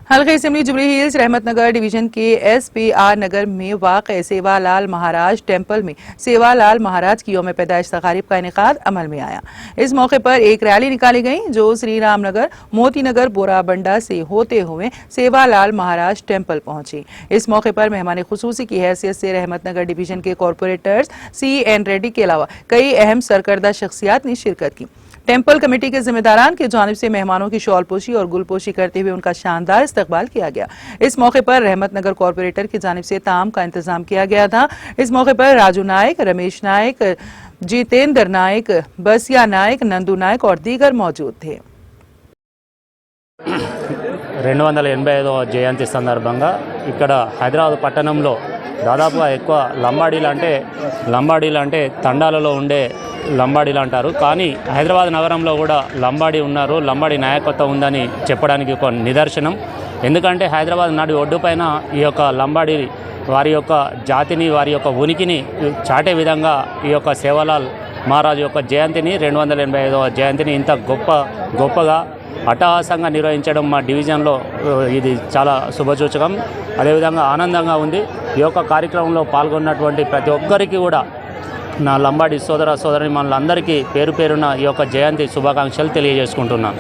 हल्का assembly jubilee hills Rahmat Nagar division के SPR नगर में वाक़ सेवालाल महाराज टेम्पल में सेवालाल महाराज की यौम पैदाइश तकारीब का इनेकाद अमल में आया। इस मौके पर एक रैली निकाली गई जो श्री राम नगर मोती नगर बोराबंडा से होते हुए सेवालाल महाराज टेम्पल पहुंची। इस मौके पर मेहमान खुसूसी की हैसियत से रहमतनगर डिवीजन के कॉरपोरेटर्स CN रेड्डी के अलावा कई अहम सरकर्दा शख्सियात ने शिरकत की। टेम्पल कमेटी के जिम्मेदारान की जानिब से मेहमानों की शॉलपोशी और गुलपोशी करते हुए उनका शानदार इस्तकबाल किया गया। इस मौके पर रहमतनगर कॉरपोरेटर की जानिब से ताम का इंतजाम किया गया था। इस मौके पर राजू नायक, रमेश नायक, जितेंद्र नायक, बसिया नायक, नंदू नायक और दीगर मौजूद थे। 285వ జయంతి సందర్భంగా ఇక్కడ హైదరాబాద్ పట్టణంలో దాదాపుగా ఎక్కువ లంబాడీలు అంటే తండాలలో ఉండే లంబాడీలు అంటారు. కానీ హైదరాబాద్ నగరంలో కూడా లంబాడీ ఉన్నారు, లంబాడీ నాయకత్వం ఉందని చెప్పడానికి ఒక నిదర్శనం. ఎందుకంటే హైదరాబాద్ నడి ఒడ్డుపైన ఈ యొక్క లంబాడీ వారి యొక్క జాతిని, వారి యొక్క ఉనికిని చాటే విధంగా ఈ యొక్క సేవాలాల్ మహారాజు యొక్క జయంతిని 285వ జయంతిని ఇంత గొప్పగా అట్టహాసంగా నిర్వహించడం మా డివిజన్లో ఇది చాలా శుభసూచకం. అదేవిధంగా ఆనందంగా ఉంది. ఈ యొక్క కార్యక్రమంలో పాల్గొన్నటువంటి ప్రతి ఒక్కరికి కూడా నా లంబాడీ సోదర సోదరిమణులందరికీ పేరు పేరున ఈ యొక్క జయంతి శుభాకాంక్షలు తెలియజేసుకుంటున్నాను.